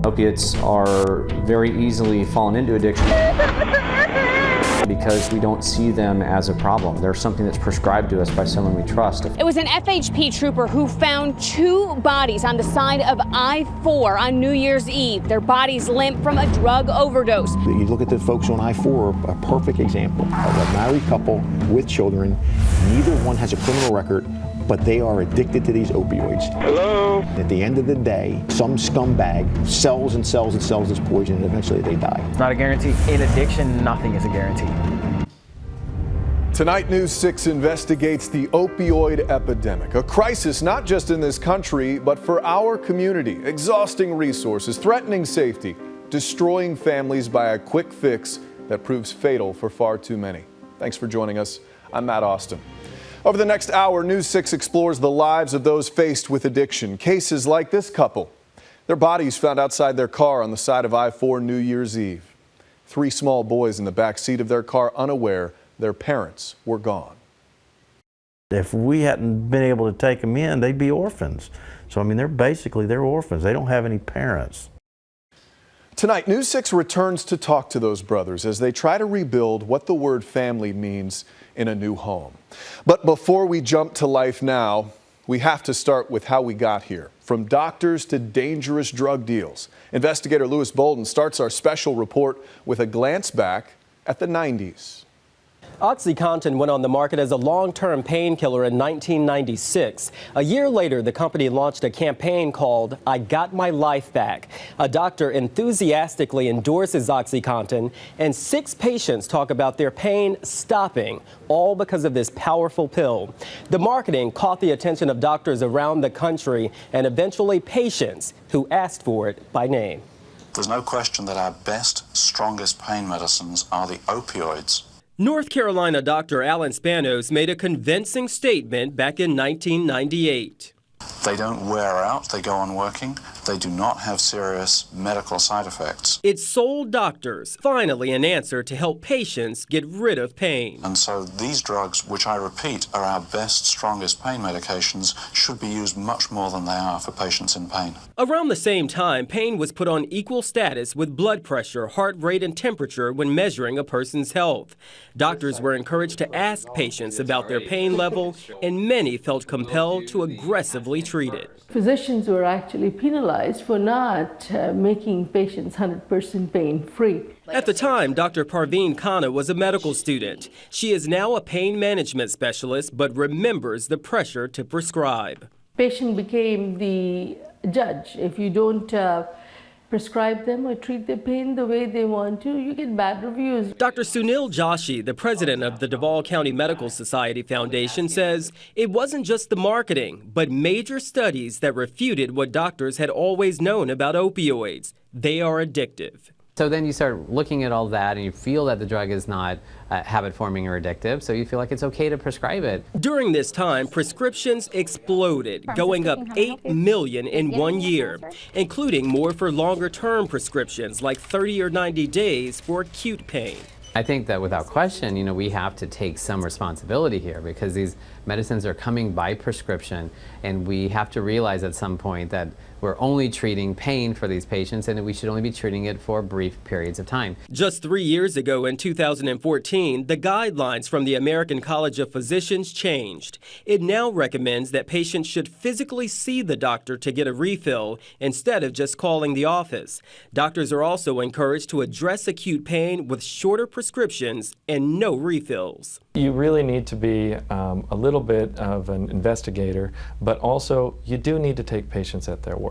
Opiates are very easily fallen into addiction because we don't see them as a problem. They're something that's prescribed to us by someone we trust. It was an FHP trooper who found 2 bodies on the side of I-4 on New Year's Eve. Their bodies limp from a drug overdose. You look at the folks on I-4, a perfect example of a married couple with children. Neither one has a criminal record, but they are addicted to these opioids. Hello? At the end of the day, some scumbag sells and sells and sells this poison, and eventually they die. It's not a guarantee. In addiction, nothing is a guarantee. Tonight, News 6 investigates the opioid epidemic, a crisis not just in this country, but for our community. Exhausting resources, threatening safety, destroying families by a quick fix that proves fatal for far too many. Thanks for joining us. I'm Matt Austin. Over the next hour, News 6 explores the lives of those faced with addiction. Cases like this couple. Their bodies found outside their car on the side of I-4 New Year's Eve. 3 small boys in the back seat of their car, unaware their parents were gone. If we hadn't been able to take them in, they'd be orphans. So, I mean, they're orphans. They don't have any parents. Tonight, News 6 returns to talk to those brothers as they try to rebuild what the word family means in a new home. But before we jump to life now, we have to start with how we got here. From doctors to dangerous drug deals. Investigator Lewis Bolden starts our special report with a glance back at the 90s. OxyContin went on the market as a long-term painkiller in 1996. A year later, the company launched a campaign called I Got My Life Back. A doctor enthusiastically endorses OxyContin, and 6 patients talk about their pain stopping, all because of this powerful pill. The marketing caught the attention of doctors around the country and eventually patients who asked for it by name. There's no question that our best, strongest pain medicines are the opioids. North Carolina Dr. Alan Spanos made a convincing statement back in 1998. They don't wear out, they go on working, they do not have serious medical side effects. It sold doctors finally an answer to help patients get rid of pain. And so these drugs, which I repeat are our best, strongest pain medications, should be used much more than they are for patients in pain. Around the same time, pain was put on equal status with blood pressure, heart rate, and temperature when measuring a person's health. Doctors were encouraged to ask patients about their pain level, and many felt compelled to aggressively treat it. Physicians were actually penalized for not making patients 100% pain-free. At the time, Dr. Parveen Khanna was a medical student. She is now a pain management specialist, but remembers the pressure to prescribe. Patient became the judge. If you don't prescribe them or treat their pain the way they want to, you get bad reviews. Dr. Sunil Joshi, the president of the Duval County Medical Society Foundation, says it wasn't just the marketing, but major studies that refuted what doctors had always known about opioids. They are addictive. So then you start looking at all that and you feel that the drug is not habit-forming or addictive, so you feel like it's okay to prescribe it. During this time, prescriptions exploded, going up 8 million in 1 year, including more for longer-term prescriptions like 30 or 90 days for acute pain. I think that without question, we have to take some responsibility here because these medicines are coming by prescription, and we have to realize at some point that we're only treating pain for these patients and we should only be treating it for brief periods of time. Just 3 years ago in 2014, the guidelines from the American College of Physicians changed. It now recommends that patients should physically see the doctor to get a refill instead of just calling the office. Doctors are also encouraged to address acute pain with shorter prescriptions and no refills. You really need to be a little bit of an investigator, but also you do need to take patients at their word.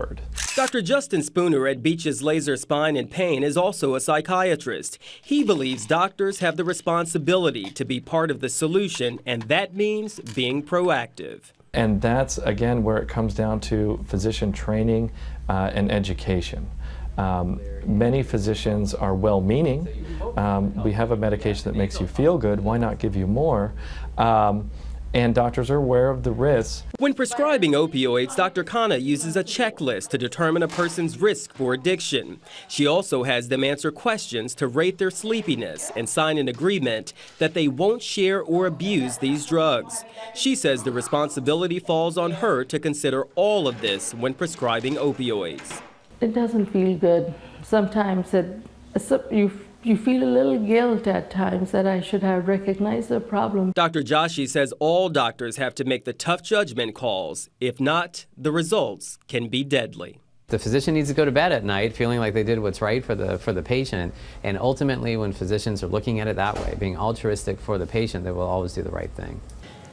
Dr. Justin Spooner at Beach's Laser Spine and Pain is also a psychiatrist. He believes doctors have the responsibility to be part of the solution, and that means being proactive. And that's, again, where it comes down to physician training and education. Many physicians are well-meaning. We have a medication that makes you feel good. Why not give you more? And doctors are aware of the risks. When prescribing opioids, Dr. Khanna uses a checklist to determine a person's risk for addiction. She also has them answer questions to rate their sleepiness and sign an agreement that they won't share or abuse these drugs. She says the responsibility falls on her to consider all of this when prescribing opioids. it doesn't feel good. Sometimes you feel a little guilt at times that I should have recognized the problem. Dr. Joshi says all doctors have to make the tough judgment calls. If not, the results can be deadly. The physician needs to go to bed at night feeling like they did what's right for the patient, and ultimately when physicians are looking at it that way, being altruistic for the patient, they will always do the right thing.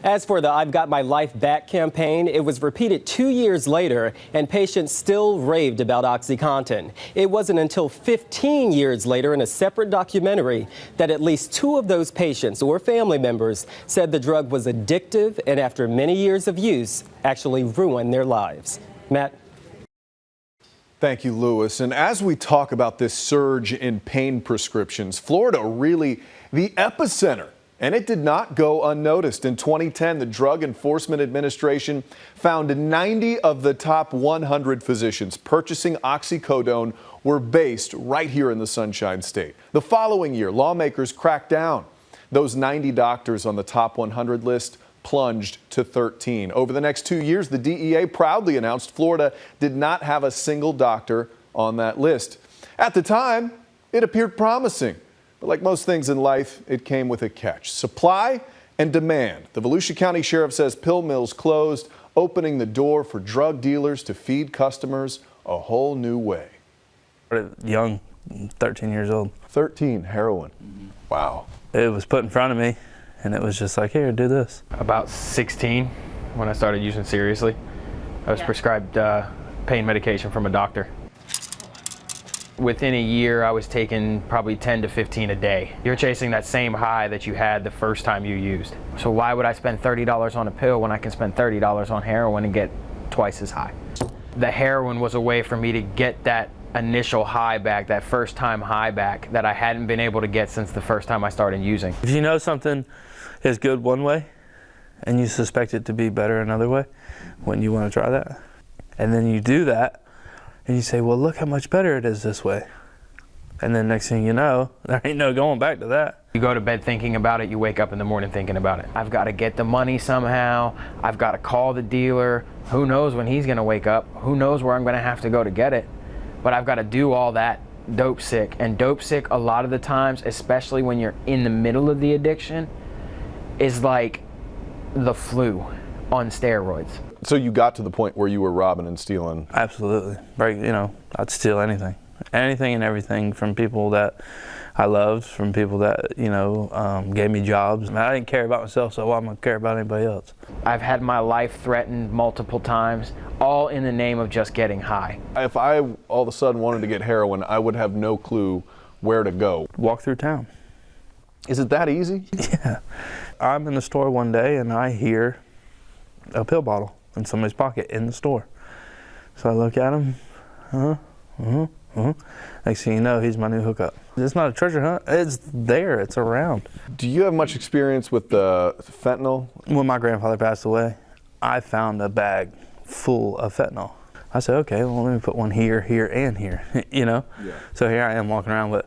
As for the I've Got My Life Back campaign, it was repeated 2 years later, and patients still raved about OxyContin. It wasn't until 15 years later in a separate documentary that at least 2 of those patients or family members said the drug was addictive and after many years of use actually ruined their lives. Matt? Thank you, Lewis. And as we talk about this surge in pain prescriptions, Florida really the epicenter. And it did not go unnoticed. In 2010, the Drug Enforcement Administration found 90 of the top 100 physicians purchasing oxycodone were based right here in the Sunshine State. The following year, lawmakers cracked down. Those 90 doctors on the top 100 list plunged to 13. Over the next 2 years, the DEA proudly announced Florida did not have a single doctor on that list. At the time, it appeared promising. But like most things in life, it came with a catch. Supply and demand. The Volusia County Sheriff says pill mills closed, opening the door for drug dealers to feed customers a whole new way. Young, 13 years old. 13, heroin. Wow. It was put in front of me, and it was just like, here, do this. About 16 when I started using seriously. I was prescribed pain medication from a doctor. Within a year, I was taking probably 10 to 15 a day. You're chasing that same high that you had the first time you used. So why would I spend $30 on a pill when I can spend $30 on heroin and get twice as high? The heroin was a way for me to get that initial high back, that first time high back that I hadn't been able to get since the first time I started using. If you know something is good one way and you suspect it to be better another way, wouldn't you want to try that? And then you do that, and you say, well, look how much better it is this way. And then next thing you know, there ain't no going back to that. You go to bed thinking about it, you wake up in the morning thinking about it. I've got to get the money somehow. I've got to call the dealer. Who knows when he's going to wake up? Who knows where I'm going to have to go to get it? But I've got to do all that dope sick. And dope sick, a lot of the times, especially when you're in the middle of the addiction, is like the flu on steroids. So you got to the point where you were robbing and stealing? Absolutely. I'd steal anything. Anything and everything from people that I loved, from people that, gave me jobs. I didn't care about myself, so why am I going to care about anybody else? I've had my life threatened multiple times, all in the name of just getting high. If I all of a sudden wanted to get heroin, I would have no clue where to go. Walk through town. Is it that easy? Yeah. I'm in the store one day and I hear a pill bottle in somebody's pocket in the store. So I look at him, Next thing you know, he's my new hookup. It's not a treasure hunt, it's there, it's around. Do you have much experience with the fentanyl? When my grandfather passed away, I found a bag full of fentanyl. I said, okay, well, let me put one here, here, and here, Yeah. So here I am walking around with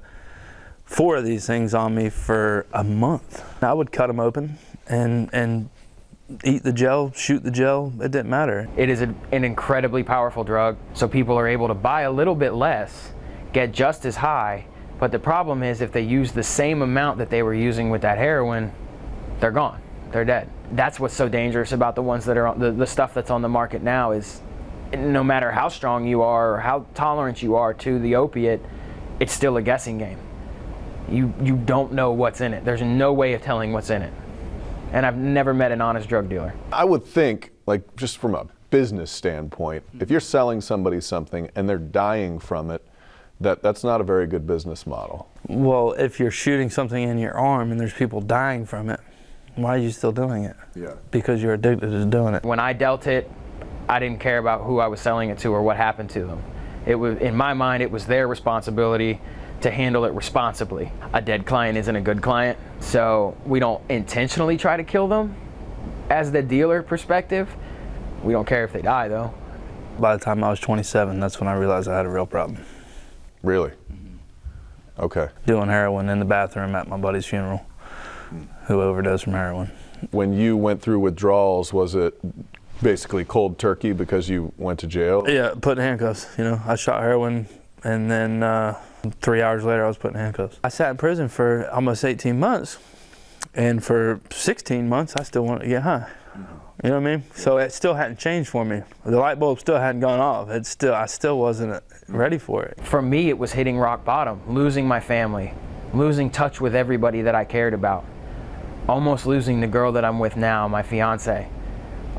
4 of these things on me for a month. I would cut them open and eat the gel, shoot the gel, it didn't matter. It is an incredibly powerful drug, so people are able to buy a little bit less, get just as high, but the problem is if they use the same amount that they were using with that heroin, they're gone, they're dead. That's what's so dangerous about the ones that are on, the stuff that's on the market now is no matter how strong you are or how tolerant you are to the opiate, it's still a guessing game. You don't know what's in it. There's no way of telling what's in it. And I've never met an honest drug dealer. I would think, like just from a business standpoint, if you're selling somebody something and they're dying from it, that's not a very good business model. Well, if you're shooting something in your arm and there's people dying from it, why are you still doing it? Yeah. Because you're addicted to doing it. When I dealt it, I didn't care about who I was selling it to or what happened to them. It was, in my mind, it was their responsibility to handle it responsibly. A dead client isn't a good client, so we don't intentionally try to kill them. As the dealer perspective, we don't care if they die though. By the time I was 27, that's when I realized I had a real problem. Really? Okay. Doing heroin in the bathroom at my buddy's funeral, who overdosed from heroin. When you went through withdrawals, was it Basically cold turkey because you went to jail? Yeah, put in handcuffs. You know, I shot heroin, and then 3 hours later I was put in handcuffs. I sat in prison for almost 18 months, and for 16 months I still wanted to get high. You know what I mean? So it still hadn't changed for me. The light bulb still hadn't gone off. I still wasn't ready for it. For me, it was hitting rock bottom, losing my family, losing touch with everybody that I cared about, almost losing the girl that I'm with now, my fiance,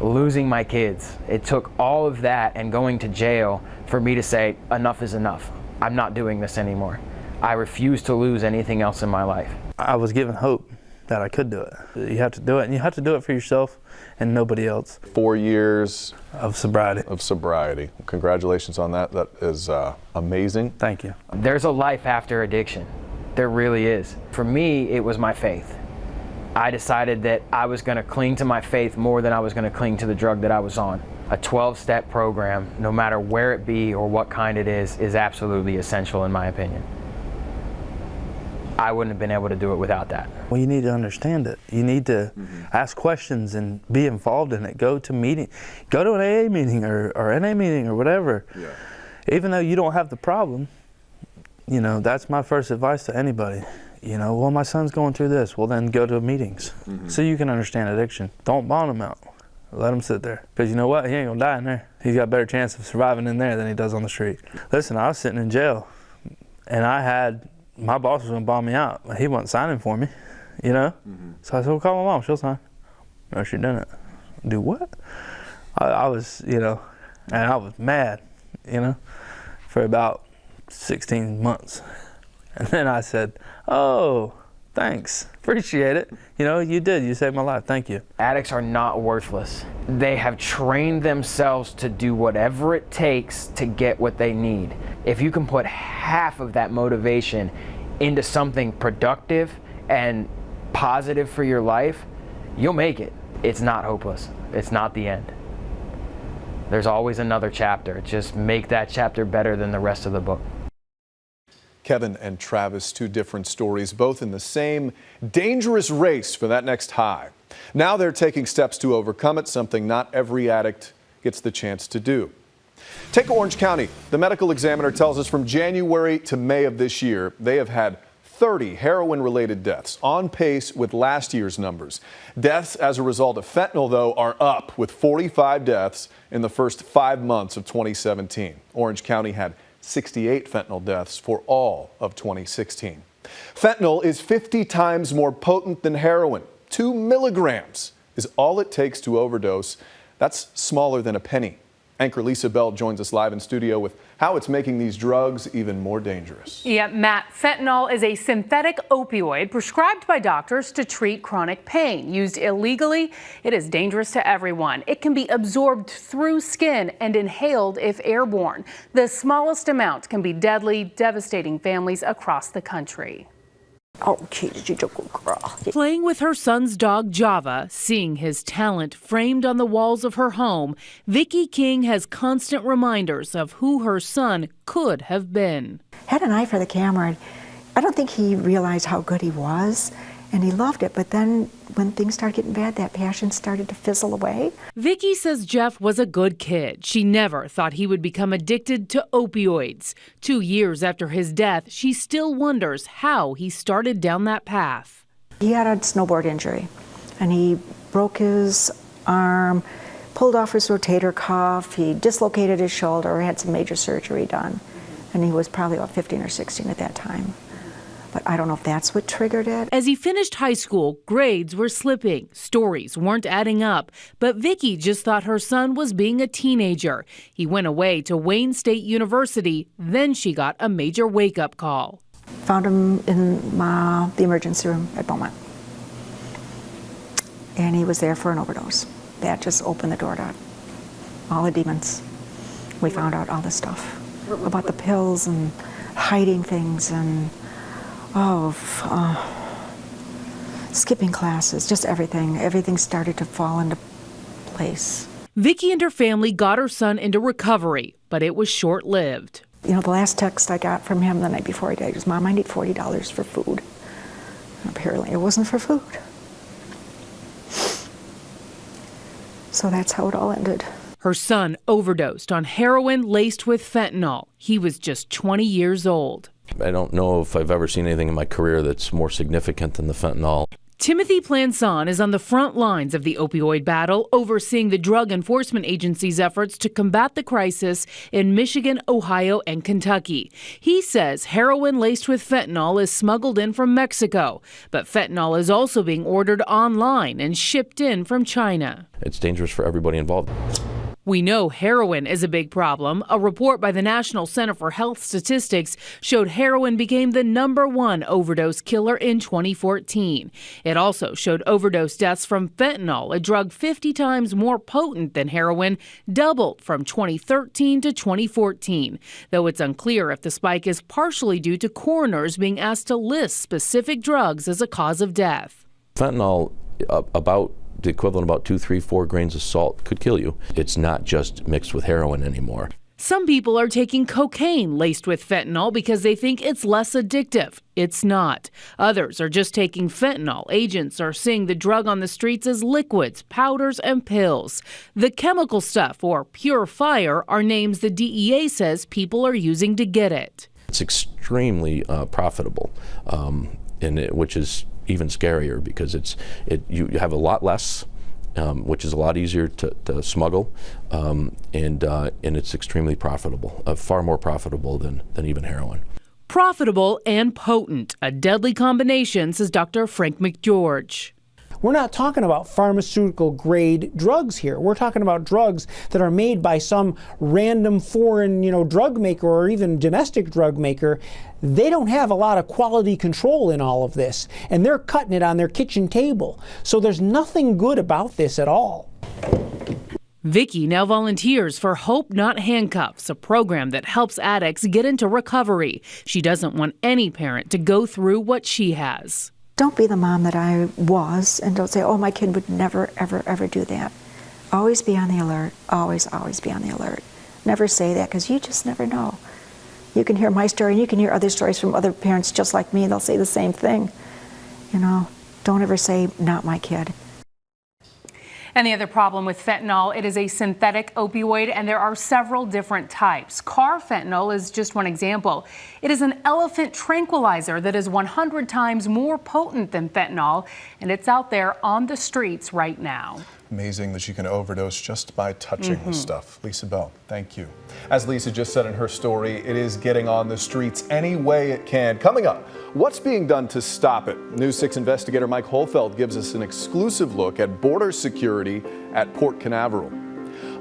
losing my kids. It took all of that and going to jail for me to say, enough is enough. I'm not doing this anymore. I refuse to lose anything else in my life. I was given hope that I could do it. You have to do it, and you have to do it for yourself and nobody else. 4 years of sobriety. Congratulations on that. That is amazing. Thank you. There's a life after addiction. There really is. For me, it was my faith. I decided that I was going to cling to my faith more than I was going to cling to the drug that I was on. A 12-step program, no matter where it be or what kind it is absolutely essential in my opinion. I wouldn't have been able to do it without that. Well, you need to understand it. You need to ask questions and be involved in it. Go to meeting, go to an AA meeting or NA meeting or whatever. Yeah. Even though you don't have the problem, you know, that's my first advice to anybody. You know, well, my son's going through this. Well, then go to meetings so you can understand addiction. Don't bond him out. Let him sit there. Because you know what? He ain't gonna die in there. He's got a better chance of surviving in there than he does on the street. Listen, I was sitting in jail and my boss was gonna bomb me out. He wasn't signing for me, you know? So I said, well, call my mom, she'll sign. No, she didn't. Do what? I was, you know, and I was mad, you know, for about 16 months. And then I said, oh, thanks, appreciate it. You know, you did, you saved my life, thank you. Addicts are not worthless. They have trained themselves to do whatever it takes to get what they need. If you can put half of that motivation into something productive and positive for your life, you'll make it. It's not hopeless. It's not the end. There's always another chapter. Just make that chapter better than the rest of the book. Kevin and Travis, two different stories, both in the same dangerous race for that next high. Now they're taking steps to overcome it, something not every addict gets the chance to do. Take Orange County. The medical examiner tells us from January to May of this year, they have had 30 heroin-related deaths, on pace with last year's numbers. Deaths as a result of fentanyl, though, are up, with 45 deaths in the first 5 months of 2017. Orange County had 68 fentanyl deaths for all of 2016. Fentanyl is 50 times more potent than heroin. 2 milligrams is all it takes to overdose. That's smaller than a penny. Anchor Lisa Bell joins us live in studio with how it's making these drugs even more dangerous. Yeah, Matt, fentanyl is a synthetic opioid prescribed by doctors to treat chronic pain. Used illegally, it is dangerous to everyone. It can be absorbed through skin and inhaled if airborne. The smallest amount can be deadly, devastating families across the country. Oh, she's a good girl. Playing with her son's dog Java, seeing his talent framed on the walls of her home, Vicki King has constant reminders of who her son could have been. Had an eye for the camera. I don't think he realized how good he was, and he loved it. But then when things started getting bad, that passion started to fizzle away. Vicki says Jeff was a good kid. She never thought he would become addicted to opioids. 2 years after his death, she still wonders how he started down that path. He had a snowboard injury, and he broke his arm, pulled off his rotator cuff, he dislocated his shoulder, had some major surgery done, and he was probably about 15 or 16 at that time. But I don't know if that's what triggered it. As he finished high school, grades were slipping. Stories weren't adding up. But Vicki just thought her son was being a teenager. He went away to Wayne State University. Then she got a major wake-up call. Found him in the emergency room at Beaumont. And he was there for an overdose. That just opened the door to all the demons. We found out all this stuff about the pills and hiding things and skipping classes, just everything. Everything started to fall into place. Vicki and her family got her son into recovery, but it was short-lived. You know, the last text I got from him the night before he died was, "Mom, I need $40 for food." And apparently it wasn't for food. So that's how it all ended. Her son overdosed on heroin laced with fentanyl. He was just 20 years old. I don't know if I've ever seen anything in my career that's more significant than the fentanyl. Timothy Planson is on the front lines of the opioid battle, overseeing the Drug Enforcement Agency's efforts to combat the crisis in Michigan, Ohio, and Kentucky. He says heroin laced with fentanyl is smuggled in from Mexico, but fentanyl is also being ordered online and shipped in from China. It's dangerous for everybody involved. We know heroin is a big problem. A report by the National Center for Health Statistics showed heroin became the #1 overdose killer in 2014. It also showed overdose deaths from fentanyl, a drug 50 times more potent than heroin, doubled from 2013 to 2014, though it's unclear if the spike is partially due to coroners being asked to list specific drugs as a cause of death. Fentanyl, about the equivalent of about 2, 3, 4 grains of salt could kill you. It's not just mixed with heroin anymore. Some people are taking cocaine laced with fentanyl because they think it's less addictive. It's not. Others are just taking fentanyl. Agents are seeing the drug on the streets as liquids, powders, and pills. The chemical stuff, or pure fire, are names the DEA says people are using to get it. It's extremely profitable, which is even scarier because you have a lot less, which is a lot easier to smuggle, and it's extremely profitable, far more profitable than even heroin. Profitable and potent, a deadly combination, says Dr. Frank McGeorge. We're not talking about pharmaceutical grade drugs here. We're talking about drugs that are made by some random foreign, drug maker or even domestic drug maker. They don't have a lot of quality control in all of this, and they're cutting it on their kitchen table. So there's nothing good about this at all. Vicky now volunteers for Hope Not Handcuffs, a program that helps addicts get into recovery. She doesn't want any parent to go through what she has. Don't be the mom that I was, and don't say, oh, my kid would never, ever, ever do that. Always be on the alert. Always, always be on the alert. Never say that, because you just never know. You can hear my story, and you can hear other stories from other parents just like me. They'll say the same thing. Don't ever say, not my kid. And the other problem with fentanyl, it is a synthetic opioid, and there are several different types. Carfentanil is just one example. It is an elephant tranquilizer that is 100 times more potent than fentanyl, and it's out there on the streets right now. Amazing that you can overdose just by touching the stuff. Lisa Bell, thank you. As Lisa just said in her story, it is getting on the streets any way it can. Coming up, what's being done to stop it? News 6 investigator Mike Holfeld gives us an exclusive look at border security at Port Canaveral.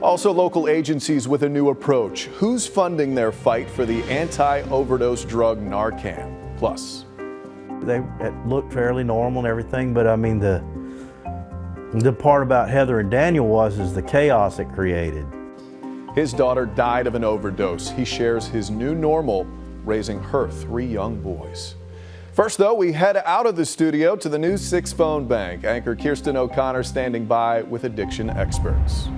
Also, local agencies with a new approach. Who's funding their fight for the anti-overdose drug Narcan? Plus, they looked fairly normal and everything, but I mean the part about Heather and Daniel is the chaos it created. His daughter died of an overdose. He shares his new normal, raising her 3 young boys. First, though, we head out of the studio to the News 6 phone bank. Anchor Kirsten O'Connor standing by with addiction experts.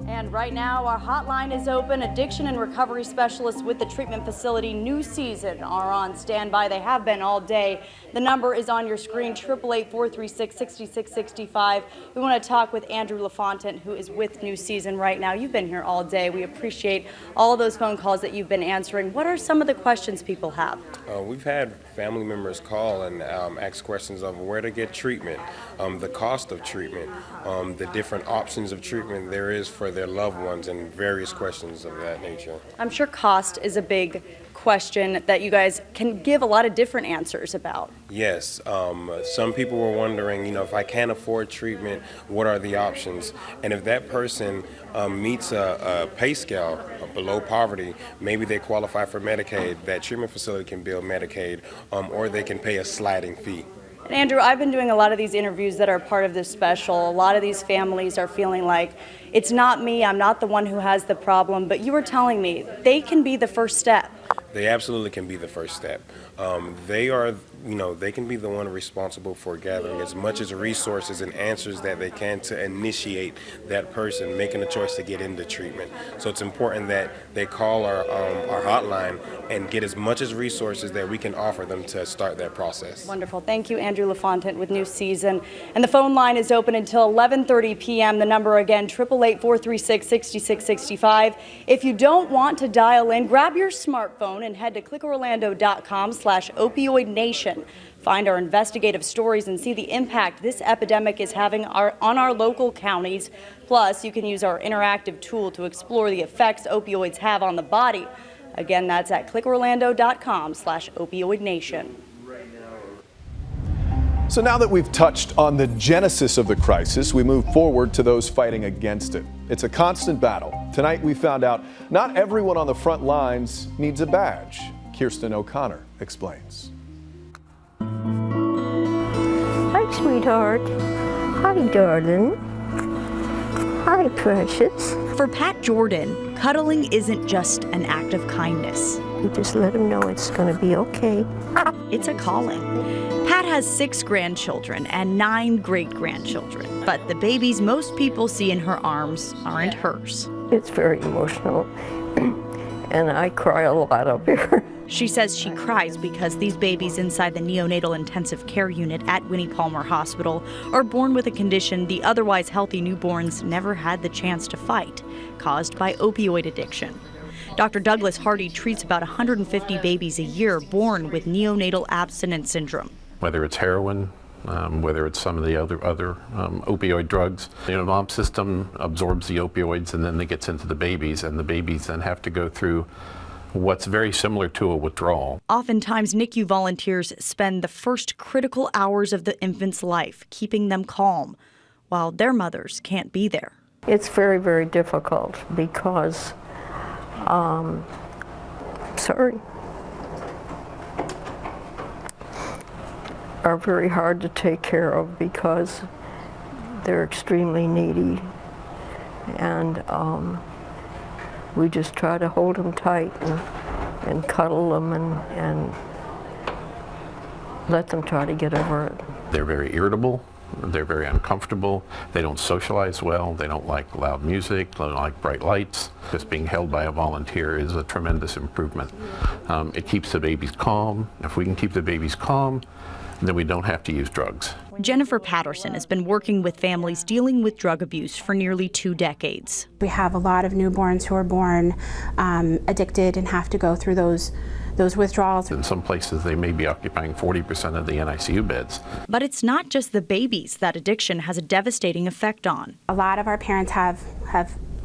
And right now, our hotline is open. Addiction and recovery specialists with the treatment facility New Season are on standby. They have been all day. The number is on your screen, 888-436-6665. We want to talk with Andrew LaFontaine, who is with New Season right now. You've been here all day. We appreciate all of those phone calls that you've been answering. What are some of the questions people have? We've had family members call and ask questions of where to get treatment, the cost of treatment, the different options of treatment there is for their loved ones, and various questions of that nature. I'm sure cost is a big question that you guys can give a lot of different answers about. Yes, some people were wondering, if I can't afford treatment, what are the options? And if that person meets a pay scale below poverty, maybe they qualify for Medicaid, that treatment facility can bill Medicaid, or they can pay a sliding fee. And Andrew, I've been doing a lot of these interviews that are part of this special. A lot of these families are feeling like, it's not me, I'm not the one who has the problem, but you were telling me they can be the first step. They absolutely can be the first step. They are they can be the one responsible for gathering as much as resources and answers that they can to initiate that person making a choice to get into treatment. So it's important that they call our hotline and get as much as resources that we can offer them to start that process. Wonderful. Thank you, Andrew LaFontaine with New Season. And the phone line is open until 11:30 p.m. The number again, 888-436-6665. If you don't want to dial in, grab your smartphone and head to clickorlando.com/opioidnation. Find our investigative stories and see the impact this epidemic is having on our local counties. Plus, you can use our interactive tool to explore the effects opioids have on the body. Again, that's at clickorlando.com/opioidnation. So now that we've touched on the genesis of the crisis, we move forward to those fighting against it. It's a constant battle. Tonight we found out not everyone on the front lines needs a badge. Kirsten O'Connor explains. Hi, sweetheart. Hi, darling. Hi, precious. For Pat Jordan, cuddling isn't just an act of kindness. You just let him know it's going to be okay. It's a calling. Pat has 6 grandchildren and 9 great-grandchildren, but the babies most people see in her arms aren't hers. It's very emotional, and I cry a lot up here. She says she cries because these babies inside the neonatal intensive care unit at Winnie Palmer Hospital are born with a condition the otherwise healthy newborns never had the chance to fight, caused by opioid addiction. Dr. Douglas Hardy treats about 150 babies a year born with neonatal abstinence syndrome. Whether it's heroin, whether it's some of the other opioid drugs, the mom system absorbs the opioids and then it gets into the babies, and the babies then have to go through what's very similar to a withdrawal. Oftentimes, NICU volunteers spend the first critical hours of the infant's life keeping them calm, while their mothers can't be there. It's very, very difficult because, are very hard to take care of because they're extremely needy, and we just try to hold them tight and cuddle them and let them try to get over it. They're very irritable, they're very uncomfortable, they don't socialize well, they don't like loud music, they don't like bright lights. Just being held by a volunteer is a tremendous improvement. It keeps the babies calm. If we can keep the babies calm, then we don't have to use drugs. Jennifer Patterson has been working with families dealing with drug abuse for nearly 2 decades. We have a lot of newborns who are born addicted and have to go through those withdrawals. In some places, they may be occupying 40% of the NICU beds. But it's not just the babies that addiction has a devastating effect on. A lot of our parents have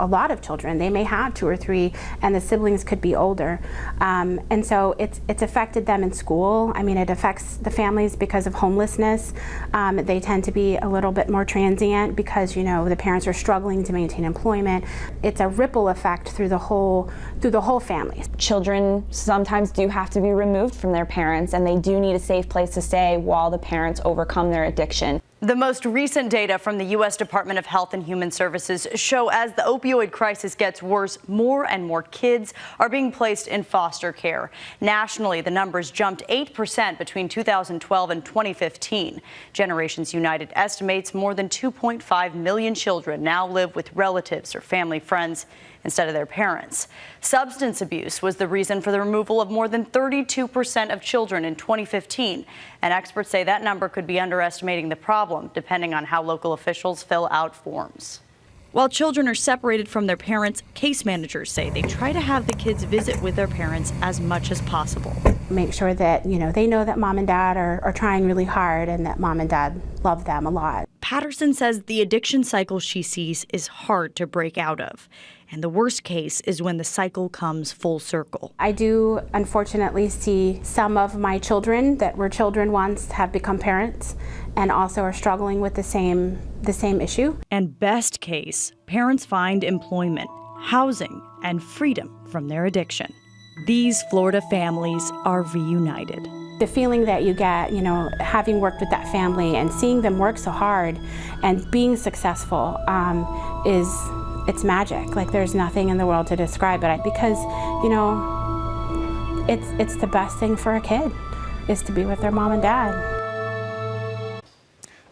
a lot of children. They may have 2 or 3, and the siblings could be older. And so it's affected them in school. I mean, it affects the families because of homelessness. They tend to be a little bit more transient because, the parents are struggling to maintain employment. It's a ripple effect through the whole family. Children sometimes do have to be removed from their parents, and they do need a safe place to stay while the parents overcome their addiction. The most recent data from the U.S. Department of Health and Human Services show as the opioid crisis gets worse, more and more kids are being placed in foster care. Nationally, the numbers jumped 8% between 2012 and 2015. Generations United estimates more than 2.5 million children now live with relatives or family friends instead of their parents. Substance abuse was the reason for the removal of more than 32% of children in 2015, and experts say that number could be underestimating the problem, depending on how local officials fill out forms. While children are separated from their parents, case managers say they try to have the kids visit with their parents as much as possible. Make sure that, they know that mom and dad are trying really hard and that mom and dad love them a lot. Patterson says the addiction cycle she sees is hard to break out of. And the worst case is when the cycle comes full circle. I do unfortunately see some of my children that were children once have become parents and also are struggling with the same issue. And best case, parents find employment, housing, and freedom from their addiction. These Florida families are reunited. The feeling that you get, having worked with that family and seeing them work so hard and being successful it's magic. Like, there's nothing in the world to describe it because, it's the best thing for a kid. is to be with their mom and dad.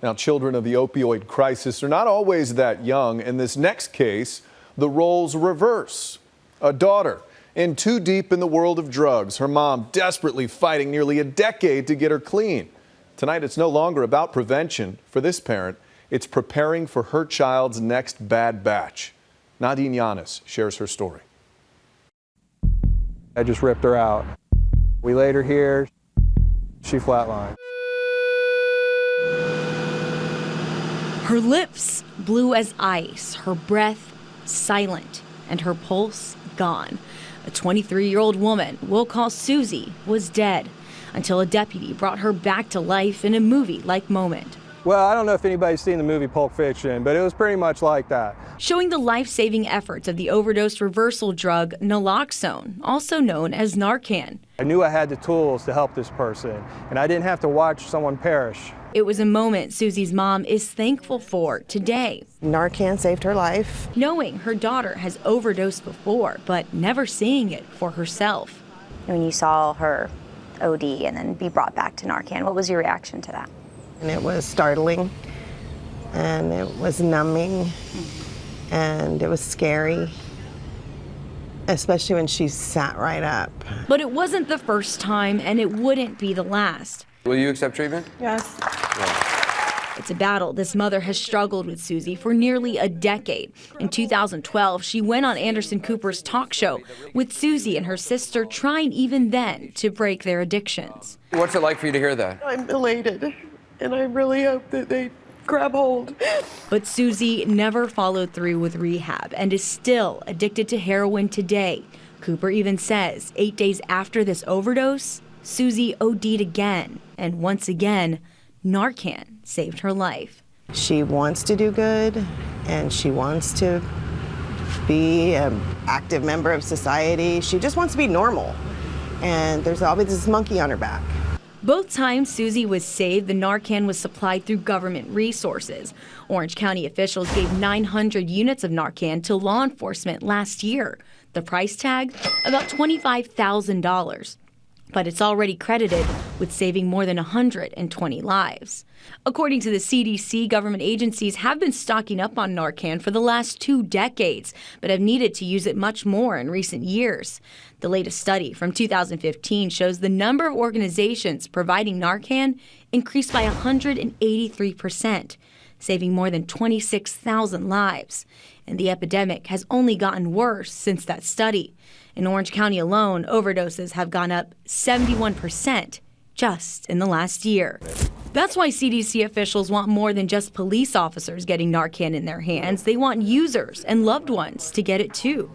Now, children of the opioid crisis are not always that young. In this next case, the roles reverse. A daughter in too deep in the world of drugs, her mom desperately fighting nearly a decade to get her clean. Tonight, it's no longer about prevention. For this parent, it's preparing for her child's next bad batch. Nadine Yanis shares her story. I just ripped her out. We laid her here. She flatlined. Her lips blue as ice, her breath silent, and her pulse gone. A 23-year-old woman we'll call Susie was dead until a deputy brought her back to life in a movie-like moment. Well, I don't know if anybody's seen the movie Pulp Fiction, but it was pretty much like that. Showing the life-saving efforts of the overdose reversal drug naloxone, also known as Narcan. I knew I had the tools to help this person, and I didn't have to watch someone perish. It was a moment Susie's mom is thankful for today. Narcan saved her life. Knowing her daughter has overdosed before, but never seeing it for herself. When you saw her OD and then be brought back to Narcan, what was your reaction to that? And it was startling, and it was numbing, and it was scary, especially when she sat right up. But it wasn't the first time, and it wouldn't be the last. Will you accept treatment? Yes. It's a battle this mother has struggled with Susie for nearly a decade. In 2012, she went on Anderson Cooper's talk show with Susie and her sister trying even then to break their addictions. What's it like for you to hear that? I'm elated, and I really hope that they grab hold. But Susie never followed through with rehab and is still addicted to heroin today. Cooper even says 8 days after this overdose, Susie OD'd again, and once again, Narcan saved her life. She wants to do good, and she wants to be an active member of society. She just wants to be normal, and there's always this monkey on her back. Both times Susie was saved, the Narcan was supplied through government resources. Orange County officials gave 900 units of Narcan to law enforcement last year. The price tag, about $25,000. But it's already credited with saving more than 120 lives. According to the CDC, government agencies have been stocking up on Narcan for the last 2 decades, but have needed to use it much more in recent years. The latest study from 2015 shows the number of organizations providing Narcan increased by 183%, saving more than 26,000 lives. And the epidemic has only gotten worse since that study. In Orange County alone, overdoses have gone up 71% just in the last year. That's why CDC officials want more than just police officers getting Narcan in their hands. They want users and loved ones to get it too.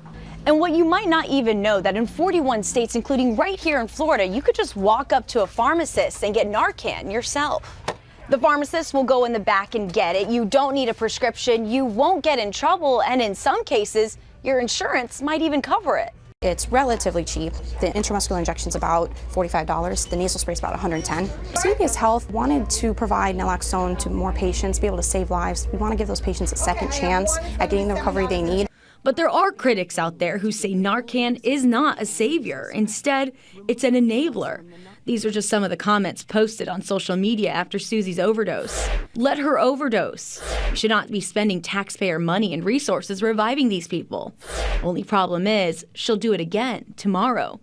And what you might not even know, that in 41 states, including right here in Florida, you could just walk up to a pharmacist and get Narcan yourself. The pharmacist will go in the back and get it. You don't need a prescription. You won't get in trouble. And in some cases, your insurance might even cover it. It's relatively cheap. The intramuscular injection is about $45. The nasal spray is about $110. CVS Health wanted to provide naloxone to more patients, be able to save lives. We want to give those patients a second chance at getting the recovery they need. But there are critics out there who say Narcan is not a savior. Instead, it's an enabler. These are just some of the comments posted on social media after Susie's overdose. Let her overdose. We should not be spending taxpayer money and resources reviving these people. Only problem is, she'll do it again tomorrow.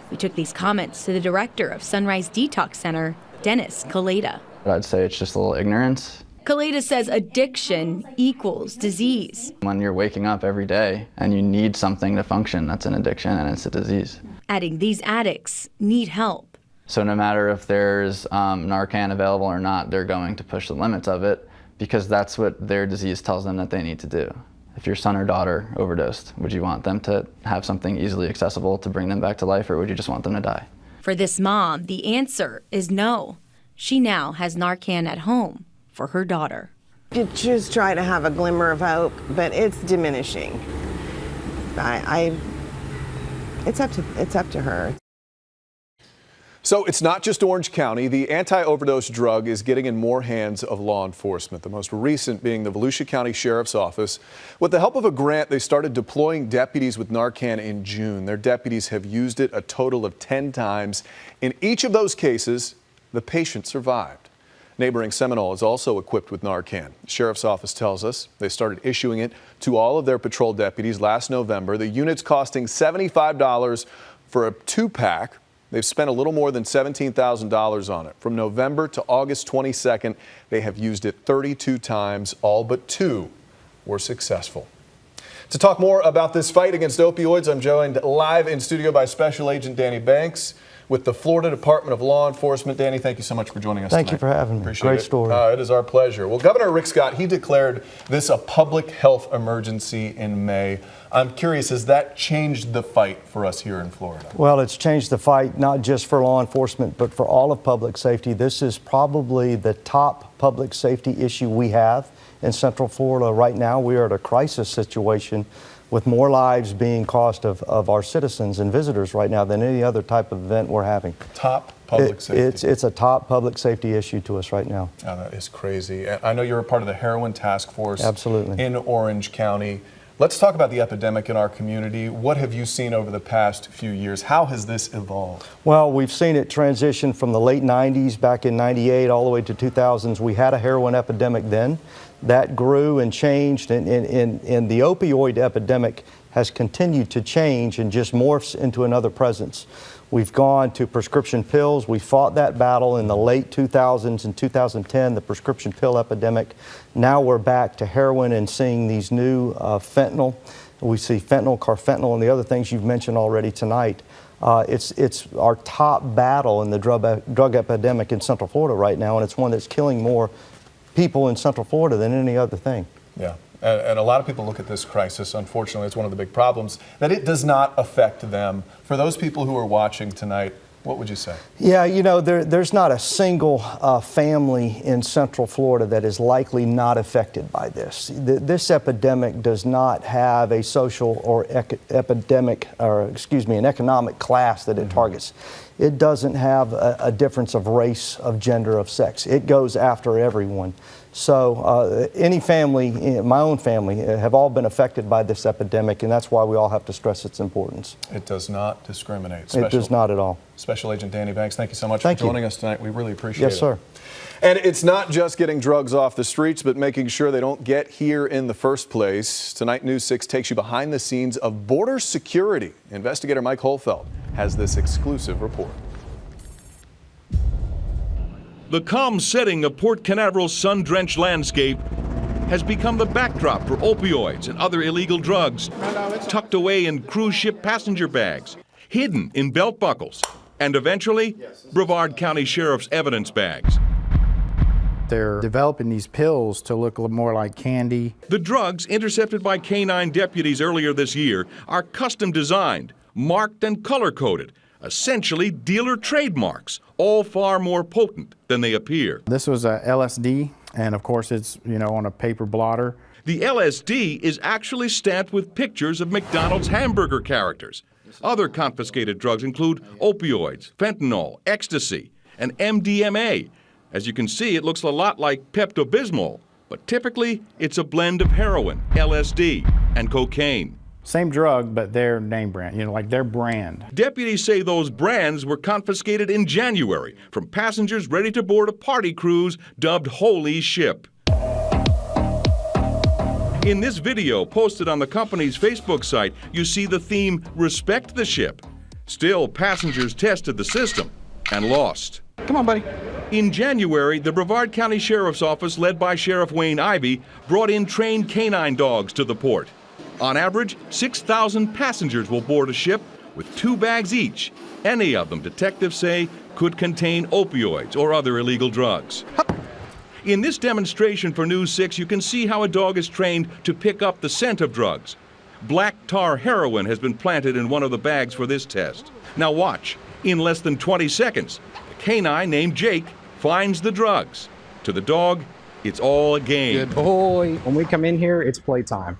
We took these comments to the director of Sunrise Detox Center, Dennis Kaleda. I'd say it's just a little ignorance. Kaleda says addiction equals disease. When you're waking up every day and you need something to function, that's an addiction and it's a disease. Adding these addicts need help. So no matter if there's Narcan available or not, they're going to push the limits of it because that's what their disease tells them that they need to do. If your son or daughter overdosed, would you want them to have something easily accessible to bring them back to life, or would you just want them to die? For this mom, the answer is no. She now has Narcan at home for her daughter. You just try to have a glimmer of hope, but it's diminishing. It's up to her. So it's not just Orange County. The anti-overdose drug is getting in more hands of law enforcement, the most recent being the Volusia County Sheriff's Office. With the help of a grant, they started deploying deputies with Narcan in June. Their deputies have used it a total of 10 times. In each of those cases, the patient survived. Neighboring Seminole is also equipped with Narcan. The Sheriff's Office tells us they started issuing it to all of their patrol deputies last November. The unit's costing $75 for a 2-pack. They've spent a little more than $17,000 on it. From November to August 22nd, they have used it 32 times. All but 2 were successful. To talk more about this fight against opioids, I'm joined live in studio by Special Agent Danny Banks with the Florida Department of Law Enforcement. Danny, thank you so much for joining us tonight. Thank you for having me. Appreciate Great it. story. It is our pleasure. Well, Governor Rick Scott, he declared this a public health emergency in May. I'm curious, has that changed the fight for us here in Florida? Well, it's changed the fight not just for law enforcement, but for all of public safety. This is probably the top public safety issue we have in Central Florida right now. We are at a crisis situation with more lives being cost of our citizens and visitors right now than any other type of event we're having. Top public safety. It's a top public safety issue to us right now. Oh, that is crazy. I know you're a part of the heroin task force. Absolutely. In Orange County. Let's talk about the epidemic in our community. What have you seen over the past few years? How has this evolved? Well, we've seen it transition from the late 90s, back in 98, all the way to 2000s. We had a heroin epidemic then. That grew and changed, and the opioid epidemic has continued to change and just morphs into another presence. We've gone to prescription pills. We fought that battle in the late 2000s and 2010, the prescription pill epidemic. Now we're back to heroin and seeing these new fentanyl. We see fentanyl, carfentanil, and the other things you've mentioned already tonight. It's our top battle in the drug epidemic in Central Florida right now, and it's one that's killing more people in Central Florida than any other thing. Yeah, and a lot of people look at this crisis, unfortunately, it's one of the big problems, that it does not affect them. For those people who are watching tonight, what would you say? Yeah, you know, there's not a single family in Central Florida that is likely not affected by this. This epidemic does not have a social or an economic class that it targets. It doesn't have a difference of race, of gender, of sex. It goes after everyone. So any family, my own family, have all been affected by this epidemic, and that's why we all have to stress its importance. It does not discriminate. It does not at all. Special Agent Danny Banks, thank you so much for joining us tonight. We really appreciate it. Yes, sir. And it's not just getting drugs off the streets, but making sure they don't get here in the first place. Tonight, News 6 takes you behind the scenes of border security. Investigator Mike Holfeld has this exclusive report. The calm setting of Port Canaveral's sun-drenched landscape has become the backdrop for opioids and other illegal drugs, tucked away in cruise ship passenger bags, hidden in belt buckles, and eventually, Brevard County Sheriff's evidence bags. They're developing these pills to look a little more like candy. The drugs intercepted by K-9 deputies earlier this year are custom designed, marked and color-coded, essentially dealer trademarks, all far more potent than they appear. This was a LSD, and of course it's, on a paper blotter. The LSD is actually stamped with pictures of McDonald's hamburger characters. Other confiscated drugs include opioids, fentanyl, ecstasy, and MDMA. As you can see, it looks a lot like Pepto-Bismol, but typically it's a blend of heroin, LSD, and cocaine. Same drug, but their name brand, like their brand. Deputies say those brands were confiscated in January from passengers ready to board a party cruise dubbed Holy Ship. In this video posted on the company's Facebook site, you see the theme, Respect the Ship. Still, passengers tested the system and lost. Come on, buddy. In January, the Brevard County Sheriff's Office, led by Sheriff Wayne Ivey, brought in trained canine dogs to the port. On average, 6,000 passengers will board a ship with 2 bags each. Any of them, detectives say, could contain opioids or other illegal drugs. In this demonstration for News 6, you can see how a dog is trained to pick up the scent of drugs. Black tar heroin has been planted in one of the bags for this test. Now watch. In less than 20 seconds, the canine named Jake finds the drugs. To the dog, it's all a game. Good boy. When we come in here, it's playtime.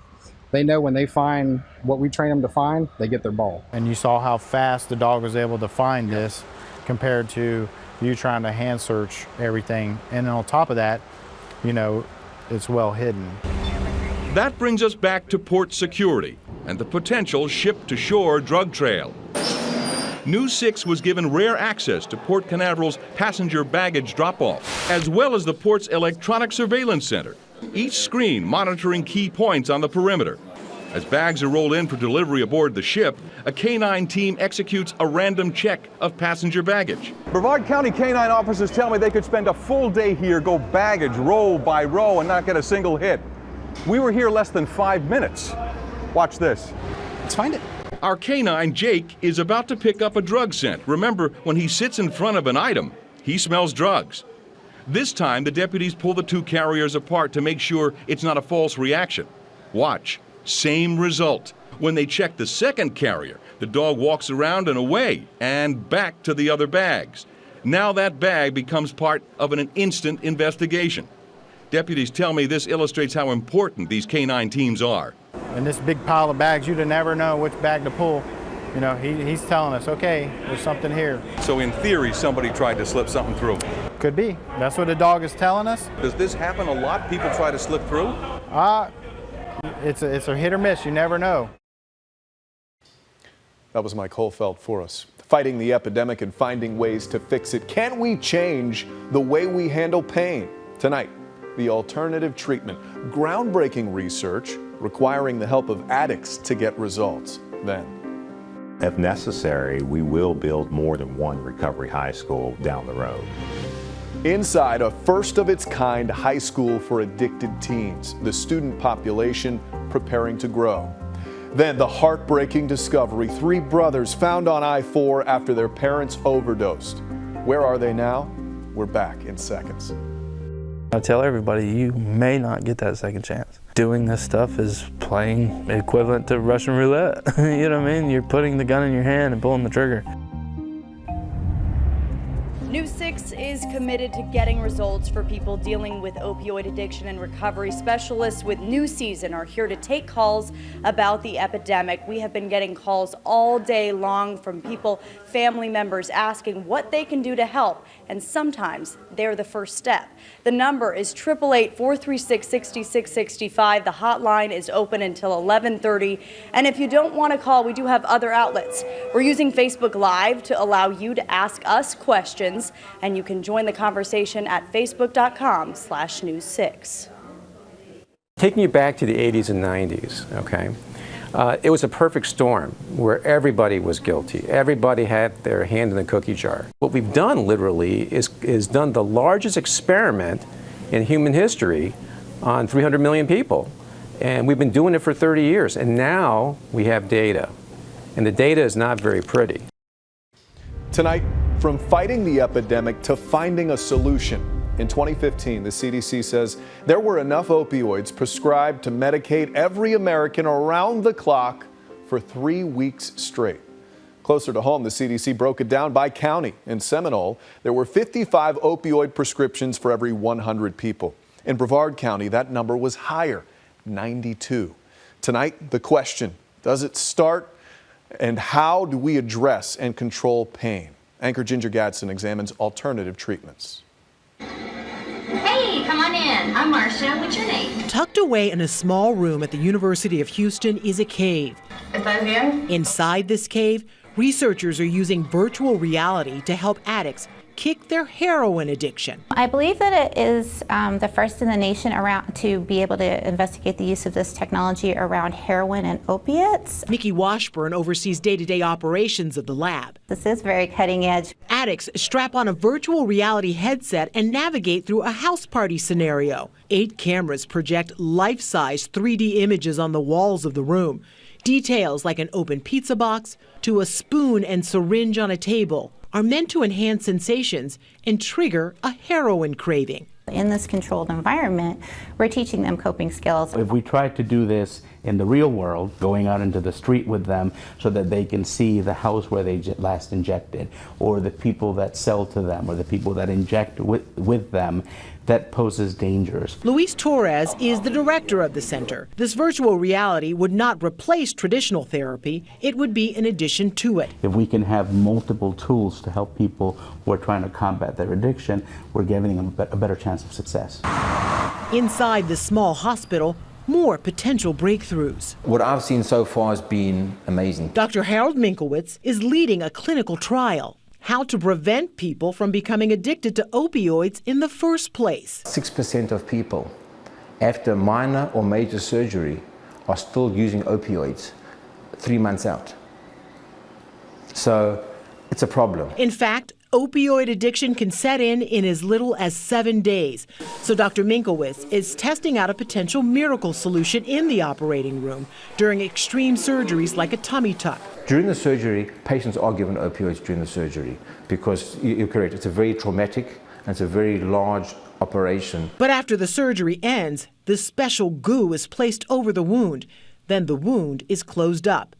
They know when they find what we train them to find, they get their ball. And you saw how fast the dog was able to find this compared to you trying to hand search everything. And on top of that, you know, it's well hidden. That brings us back to port security and the potential ship-to-shore drug trail. News 6 was given rare access to Port Canaveral's passenger baggage drop-off, as well as the port's electronic surveillance center, each screen monitoring key points on the perimeter. As bags are rolled in for delivery aboard the ship, a K-9 team executes a random check of passenger baggage. Brevard County K-9 officers tell me they could spend a full day here, go baggage row by row, and not get a single hit. We were here less than 5 minutes. Watch this. Let's find it. Our K-9, Jake, is about to pick up a drug scent. Remember, when he sits in front of an item, he smells drugs. This time, the deputies pull the two carriers apart to make sure it's not a false reaction. Watch. Same result. When they check the second carrier, the dog walks around and away and back to the other bags. Now that bag becomes part of an instant investigation. Deputies tell me this illustrates how important these K-9 teams are. In this big pile of bags, you'd never know which bag to pull. You know, he's telling us, okay, there's something here. So in theory, somebody tried to slip something through. Could be. That's what the dog is telling us. Does this happen a lot? People try to slip through? It's a hit or miss. You never know. That was Mike Holfeld for us. Fighting the epidemic and finding ways to fix it. Can we change the way we handle pain? Tonight, the alternative treatment. Groundbreaking research requiring the help of addicts to get results. Then, if necessary, we will build more than one recovery high school down the road. Inside a first-of-its-kind high school for addicted teens, the student population preparing to grow. Then the heartbreaking discovery, 3 brothers found on I-4 after their parents overdosed. Where are they now? We're back in seconds. I tell everybody, you may not get that second chance. Doing this stuff is playing equivalent to Russian roulette. You know what I mean? You're putting the gun in your hand and pulling the trigger. News 6 is committed to getting results for people dealing with opioid addiction, and recovery specialists with New Season are here to take calls about the epidemic. We have been getting calls all day long from people, family members asking what they can do to help, and sometimes they're the first step. The number is 888-436-6665. The hotline is open until 11:30, and if you don't want to call, we do have other outlets. We're using Facebook Live to allow you to ask us questions, and you can join the conversation at facebook.com/news6. Taking you back to the 80s and 90s, okay, it was a perfect storm where everybody was guilty. Everybody had their hand in the cookie jar. What we've done literally is done the largest experiment in human history on 300 million people. And we've been doing it for 30 years. And now we have data. And the data is not very pretty. Tonight, from fighting the epidemic to finding a solution. In 2015, the CDC says there were enough opioids prescribed to medicate every American around the clock for 3 weeks straight. Closer to home, the CDC broke it down by county. In Seminole, there were 55 opioid prescriptions for every 100 people. In Brevard County, that number was higher, 92. Tonight, the question, does it start, and how do we address and control pain? Anchor Ginger Gadsden examines alternative treatments. Hey, come on in. I'm Marcia. What's your name? Tucked away in a small room at the University of Houston is a cave. Is that here? Inside this cave, researchers are using virtual reality to help addicts kick their heroin addiction. I believe that it is the first in the nation around to be able to investigate the use of this technology around heroin and opiates. Nikki Washburn oversees day-to-day operations of the lab. This is very cutting edge. Addicts strap on a virtual reality headset and navigate through a house party scenario. 8 cameras project life-size 3D images on the walls of the room. Details like an open pizza box to a spoon and syringe on a table are meant to enhance sensations and trigger a heroin craving. In this controlled environment, we're teaching them coping skills. If we try to do this in the real world, going out into the street with them so that they can see the house where they last injected, or the people that sell to them, or the people that inject with them. That poses dangers. Luis Torres is the director of the center. This virtual reality would not replace traditional therapy, it would be in addition to it. If we can have multiple tools to help people who are trying to combat their addiction, we're giving them a better chance of success. Inside this small hospital, more potential breakthroughs. What I've seen so far has been amazing. Dr. Harold Minkowitz is leading a clinical trial. How to prevent people from becoming addicted to opioids in the first place. 6% of people after minor or major surgery are still using opioids 3 months out. So it's a problem. In fact, opioid addiction can set in as little as 7 days. So Dr. Minkowitz is testing out a potential miracle solution in the operating room during extreme surgeries like a tummy tuck. During the surgery, patients are given opioids during the surgery because you're correct, it's a very traumatic and it's a very large operation. But after the surgery ends, this special goo is placed over the wound. Then the wound is closed up.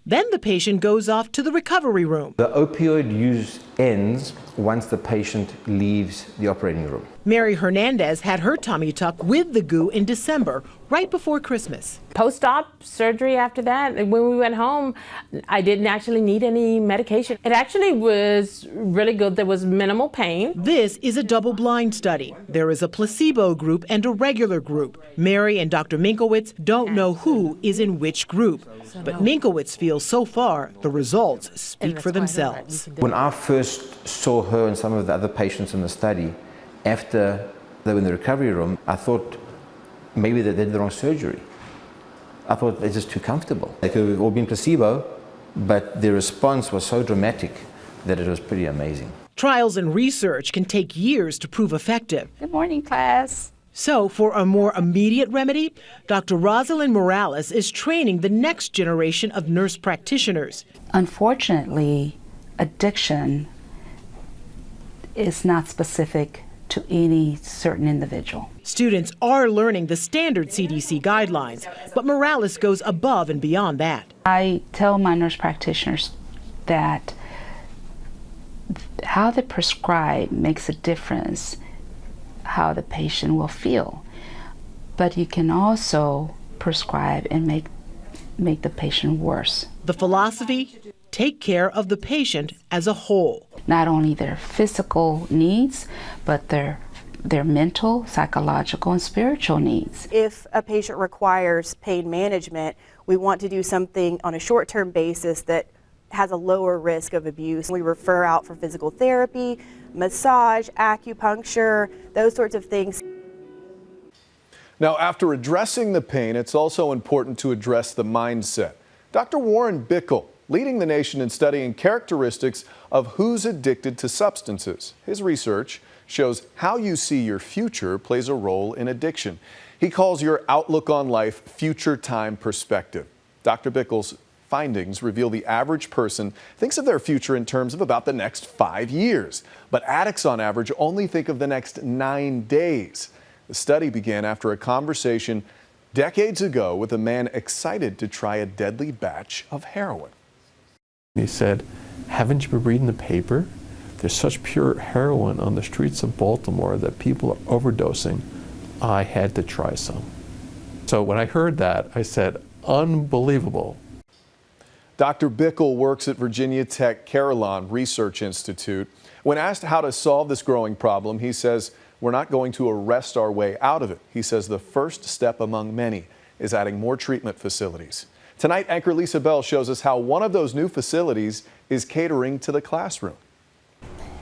Then the patient goes off to the recovery room. The opioid use ends once the patient leaves the operating room. Mary Hernandez had her tummy tuck with the goo in December, right before Christmas. Post-op surgery after that, when we went home, I didn't actually need any medication. It actually was really good. There was minimal pain. This is a double-blind study. There is a placebo group and a regular group. Mary and Dr. Minkowitz don't know who is in which group. But Minkowitz feels so far the results speak for themselves. When I first saw her and some of the other patients in the study, after they were in the recovery room, I thought maybe they did the wrong surgery. I thought they're just too comfortable. They could have all been placebo, but their response was so dramatic that it was pretty amazing. Trials and research can take years to prove effective. Good morning, class. So, for a more immediate remedy, Dr. Rosalind Morales is training the next generation of nurse practitioners. Unfortunately, addiction is not specific to any certain individual. Students are learning the standard CDC guidelines, but Morales goes above and beyond that. I tell my nurse practitioners that how they prescribe makes a difference how the patient will feel, but you can also prescribe and make the patient worse. The philosophy, take care of the patient as a whole. Not only their physical needs, but their mental, psychological, and spiritual needs. If a patient requires pain management, we want to do something on a short-term basis that has a lower risk of abuse. We refer out for physical therapy, massage, acupuncture, those sorts of things. Now, after addressing the pain, it's also important to address the mindset. Dr. Warren Bickel, leading the nation in studying characteristics of who's addicted to substances. His research shows how you see your future plays a role in addiction. He calls your outlook on life future time perspective. Dr. Bickel's findings reveal the average person thinks of their future in terms of about the next 5 years. But addicts on average only think of the next 9 days. The study began after a conversation decades ago with a man excited to try a deadly batch of heroin. He said, haven't you been reading the paper? There's such pure heroin on the streets of Baltimore that people are overdosing. I had to try some. So when I heard that, I said, unbelievable. Dr. Bickel works at Virginia Tech Carillon Research Institute. When asked how to solve this growing problem, he says, we're not going to arrest our way out of it. He says the first step among many is adding more treatment facilities. Tonight, anchor Lisa Bell shows us how one of those new facilities is catering to the classroom.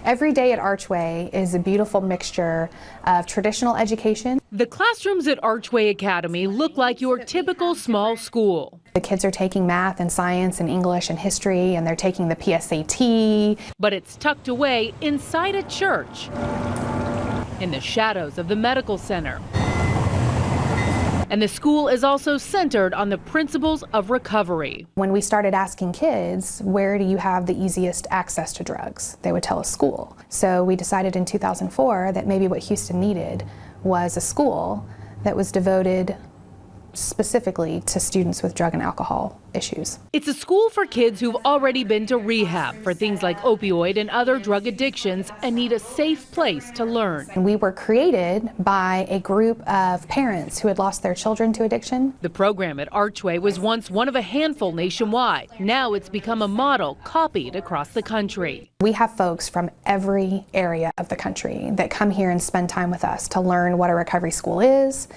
Every day at Archway is a beautiful mixture of traditional education. The classrooms at Archway Academy look like your typical small school. The kids are taking math and science and English and history, and they're taking the PSAT. But it's tucked away inside a church, in the shadows of the medical center. And the school is also centered on the principles of recovery. When we started asking kids, where do you have the easiest access to drugs? They would tell us school. So we decided in 2004 that maybe what Houston needed was a school that was devoted specifically to students with drug and alcohol issues. It's a school for kids who've already been to rehab for things like opioid and other drug addictions and need a safe place to learn. We were created by a group of parents who had lost their children to addiction. The program at Archway was once one of a handful nationwide. Now it's become a model copied across the country. We have folks from every area of the country that come here and spend time with us to learn what a recovery school is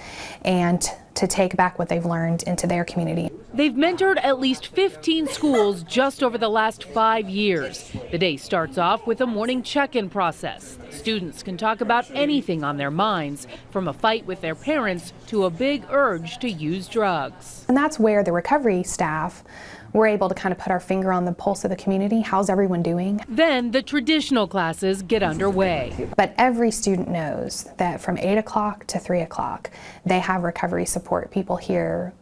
and to take back what they've learned into their community. They've mentored at least 15 schools just over the last 5 years. The day starts off with a morning check-in process. Students can talk about anything on their minds, from a fight with their parents to a big urge to use drugs. And that's where the recovery staff were able to kind of put our finger on the pulse of the community. How's everyone doing? Then the traditional classes get underway. But every student knows that from 8 o'clock to 3 o'clock, they have recovery support people here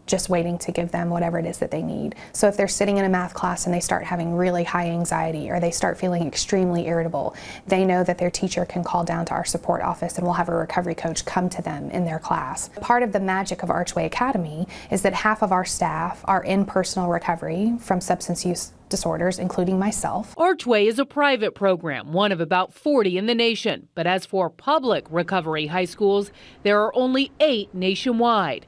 just waiting to give them whatever it is that they need. So if they're sitting in a math class and they start having really high anxiety or they start feeling extremely irritable, they know that their teacher can call down to our support office and we'll have a recovery coach come to them in their class. Part of the magic of Archway Academy is that half of our staff are in personal recovery from substance use disorders, including myself. Archway is a private program, one of about 40 in the nation. But as for public recovery high schools, there are only 8 nationwide.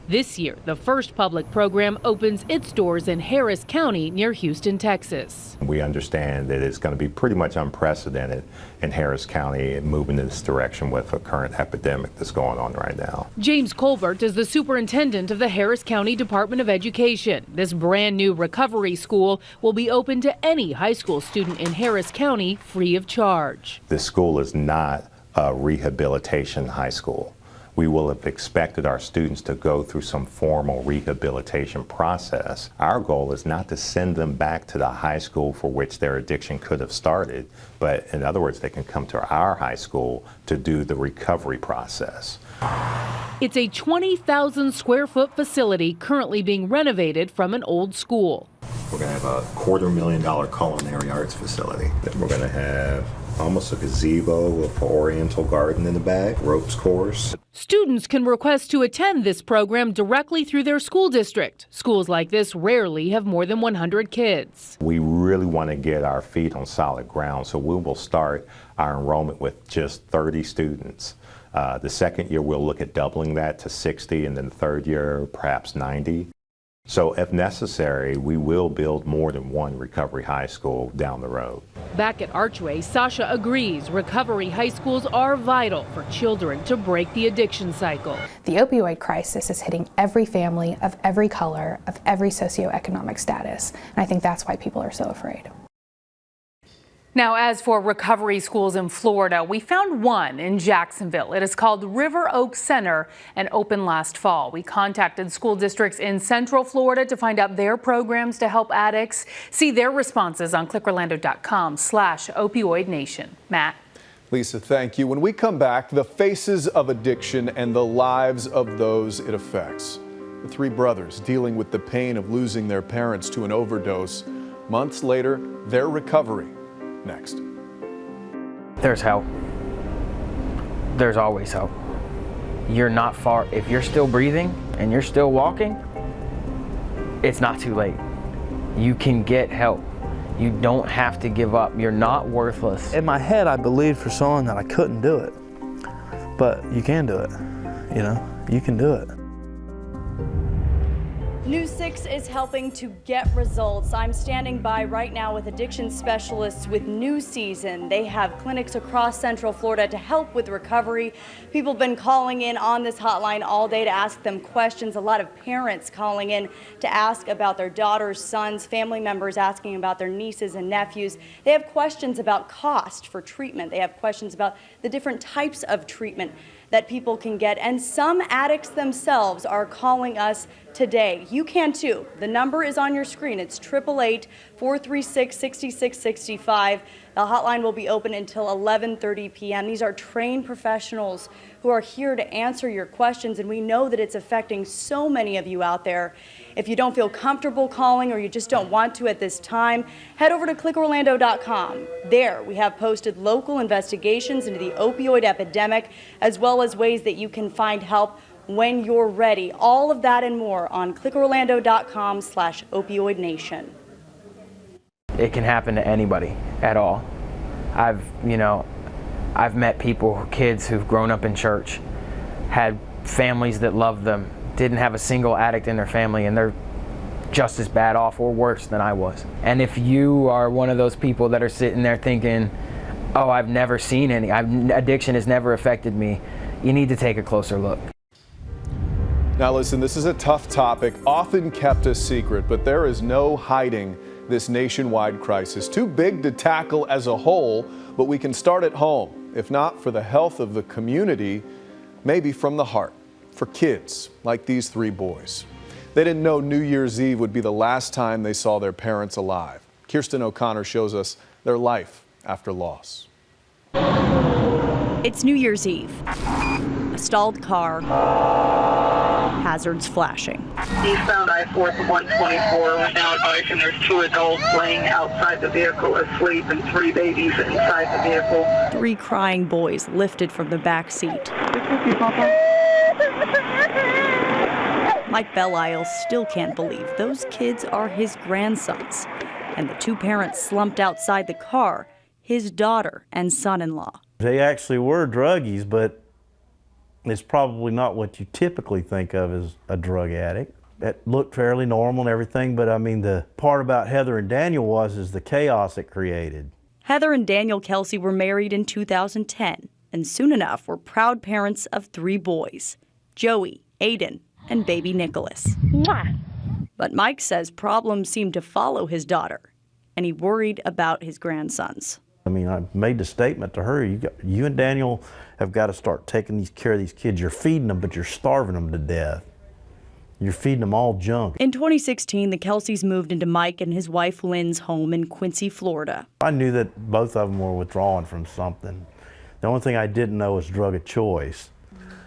This year, the first public program opens its doors in Harris County near Houston, Texas. We understand that it's going to be pretty much unprecedented in Harris County moving in this direction with a current epidemic that's going on right now. James Colbert is the superintendent of the Harris County Department of Education. This brand new recovery school will be open to any high school student in Harris County free of charge. This school is not a rehabilitation high school. We will have expected our students to go through some formal rehabilitation process. Our goal is not to send them back to the high school for which their addiction could have started, but in other words, they can come to our high school to do the recovery process. It's a 20,000 square foot facility currently being renovated from an old school. We're going to have a $250,000 culinary arts facility. Then we're going to have almost a gazebo with an oriental garden in the back, ropes course. Students can request to attend this program directly through their school district. Schools like this rarely have more than 100 kids. We really want to get our feet on solid ground, so we will start our enrollment with just 30 students. The second year, we'll look at doubling that to 60, and then the third year, perhaps 90. So if necessary, we will build more than one recovery high school down the road. Back at Archway, Sasha agrees recovery high schools are vital for children to break the addiction cycle. The opioid crisis is hitting every family of every color, of every socioeconomic status. And I think that's why people are so afraid. Now, as for recovery schools in Florida, we found one in Jacksonville. It is called River Oak Center and opened last fall. We contacted school districts in Central Florida to find out their programs to help addicts. See their responses on clickorlando.com/opioidnation. Matt. Lisa, thank you. When we come back, the faces of addiction and the lives of those it affects. The 3 brothers dealing with the pain of losing their parents to an overdose. Months later, their recovery. Next. There's help. There's always help. You're not far. If you're still breathing and you're still walking, it's not too late. You can get help. You don't have to give up. You're not worthless. In my head, I believed for so long that I couldn't do it. But you can do it. You know, you can do it. News 6 is helping to get results. I'm standing by right now with addiction specialists with New Season. They have clinics across Central Florida to help with recovery. People have been calling in on this hotline all day to ask them questions. A lot of parents calling in to ask about their daughters, sons, family members asking about their nieces and nephews. They have questions about cost for treatment. They have questions about the different types of treatment that people can get, and some addicts themselves are calling us today. You can too. The number is on your screen. It's 888-436-6665. The hotline will be open until 11:30 p.m. These are trained professionals who are here to answer your questions, and we know that it's affecting so many of you out there. If you don't feel comfortable calling or you just don't want to at this time, head over to clickorlando.com. There we have posted local investigations into the opioid epidemic, as well as ways that you can find help when you're ready. All of that and more on clickorlando.com/opioidnation. It can happen to anybody at all. I've met people, kids who've grown up in church, had families that loved them, didn't have a single addict in their family, and they're just as bad off or worse than I was. And if you are one of those people that are sitting there thinking, oh, I've never seen any, addiction has never affected me, you need to take a closer look. Now listen, this is a tough topic, often kept a secret, but there is no hiding this nationwide crisis. Too big to tackle as a whole, but we can start at home. If not for the health of the community, maybe from the heart, for kids like these 3 boys. They didn't know New Year's Eve would be the last time they saw their parents alive. Kirsten O'Connor shows us their life after loss. It's New Year's Eve. A stalled car, hazards flashing. Eastbound I-4 to 124, we're now advising there's 2 adults laying outside the vehicle asleep and 3 babies inside the vehicle. 3 crying boys lifted from the back seat. Mike Belial still can't believe those kids are his grandsons, and the 2 parents slumped outside the car, his daughter and son-in-law. They actually were druggies, but it's probably not what you typically think of as a drug addict. It looked fairly normal and everything, but I mean, the part about Heather and Daniel is the chaos it created. Heather and Daniel Kelsey were married in 2010, and soon enough were proud parents of 3 boys, Joey, Aiden, and baby Nicholas. Mwah. But Mike says problems seemed to follow his daughter, and he worried about his grandsons. I mean, I made the statement to her, you and Daniel have got to start taking care of these kids. You're feeding them, but you're starving them to death. You're feeding them all junk. In 2016, the Kelseys moved into Mike and his wife Lynn's home in Quincy, Florida. I knew that both of them were withdrawing from something. The only thing I didn't know was drug of choice.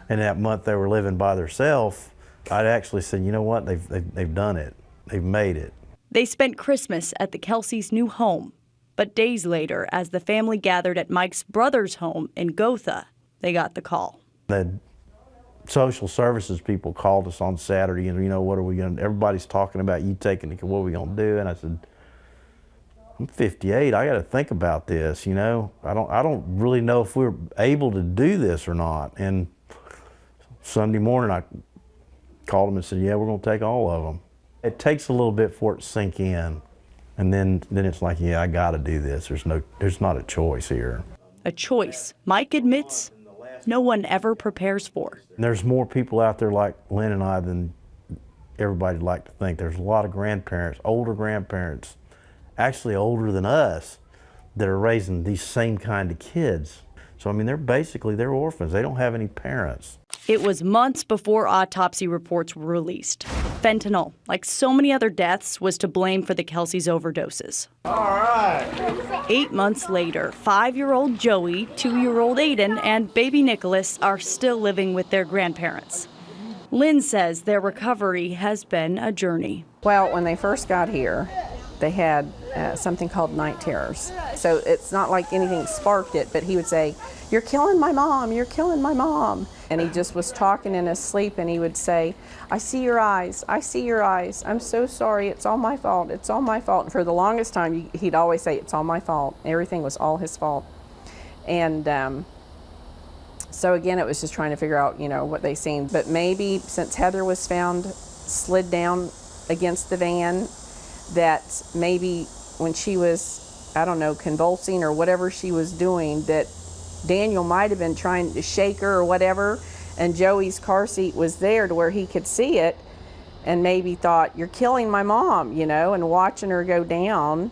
And that month they were living by themselves, I'd actually said, you know what, they've done it. They've made it. They spent Christmas at the Kelseys' new home. But days later, as the family gathered at Mike's brother's home in Gotha, they got the call. The social services people called us on Saturday and, what are we going to, everybody's talking about you taking it, what are we going to do? And I said, I'm 58, I got to think about this, I don't really know if we're able to do this or not. And Sunday morning I called them and said, yeah, we're going to take all of them. It takes a little bit for it to sink in. And then it's like, yeah, I got to do this. There's not a choice here. A choice Mike admits no one ever prepares for. There's more people out there like Lynn and I than everybody'd like to think. There's a lot of grandparents, older grandparents, actually older than us, that are raising these same kind of kids. So, I mean, they're orphans. They don't have any parents. It was months before autopsy reports were released. Fentanyl, like so many other deaths, was to blame for the Kelseys' overdoses. All right. 8 months later, 5-year-old Joey, 2-year-old Aiden, and baby Nicholas are still living with their grandparents. Lynn says their recovery has been a journey. Well, when they first got here, they had something called night terrors. So it's not like anything sparked it, but he would say, "You're killing my mom, you're killing my mom." And he just was talking in his sleep and he would say, "I see your eyes, I see your eyes. I'm so sorry, it's all my fault, it's all my fault." And for the longest time, he'd always say, "It's all my fault." Everything was all his fault. And so again, it was just trying to figure out, what they seen. But maybe since Heather was found slid down against the van, that maybe when she was, I don't know, convulsing or whatever she was doing, that Daniel might have been trying to shake her or whatever, and Joey's car seat was there to where he could see it, and maybe thought, "You're killing my mom," and watching her go down.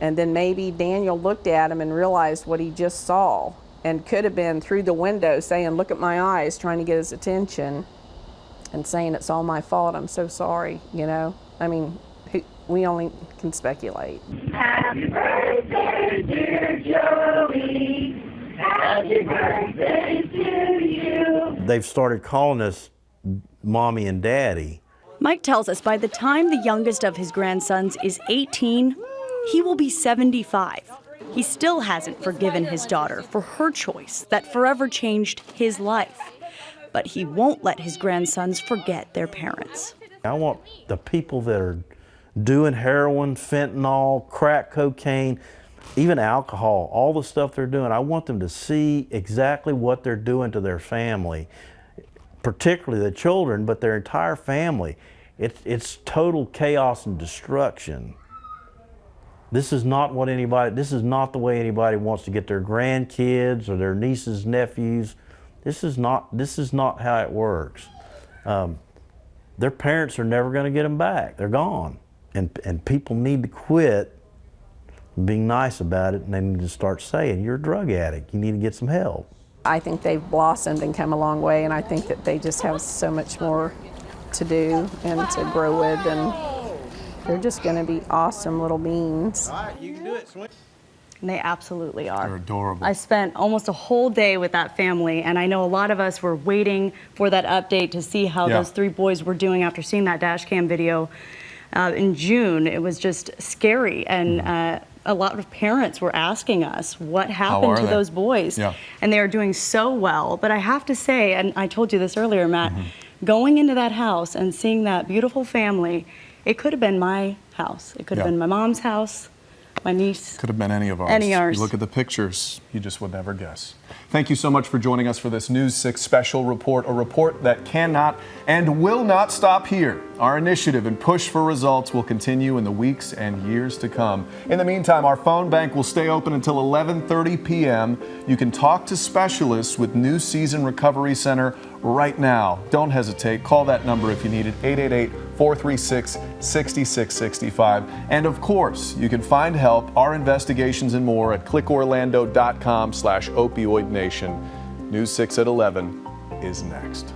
And then maybe Daniel looked at him and realized what he just saw, and could have been through the window saying, "Look at my eyes," trying to get his attention, and saying, "It's all my fault, I'm so sorry," I mean, we only can speculate. Happy birthday, dear Joey. Happy birthday to you. They've started calling us Mommy and Daddy. Mike tells us by the time the youngest of his grandsons is 18, he will be 75. He still hasn't forgiven his daughter for her choice that forever changed his life. but he won't let his grandsons forget their parents. I want the people that are doing heroin, fentanyl, crack cocaine, even alcohol, all the stuff they're doing, I want them to see exactly what they're doing to their family, particularly the children, but their entire family. It's total chaos and destruction. This is not the way anybody wants to get their grandkids or their nieces, nephews. This is not how it works. Their parents are never going to get them back. They're gone. And people need to quit being nice about it, and they need to start saying, you're a drug addict, you need to get some help. I think they've blossomed and come a long way, and I think that they just have so much more to do and to grow with, and they're just going to be awesome little beings. You can do it, Swing. They absolutely are. They're adorable. I spent almost a whole day with that family, and I know a lot of us were waiting for that update to see how those 3 boys were doing after seeing that dash cam video in June. It was just scary, and a lot of parents were asking us what happened to those boys. And they are doing so well. But I have to say, and I told you this earlier, Matt, going into that house and seeing that beautiful family, it could have been my house. It could have been my mom's house, my niece. Could have been any of ours. Any ours. You look at the pictures, you just would never guess. Thank you so much for joining us for this News 6 special report, a report that cannot and will not stop here. Our initiative and push for results will continue in the weeks and years to come. In the meantime, our phone bank will stay open until 11:30 p.m. You can talk to specialists with New Season Recovery Center right now. Don't hesitate. Call that number if you need it, 888-436-6665. And of course, you can find help, our investigations and more at clickorlando.com/opioidnation. News 6 at 11 is next.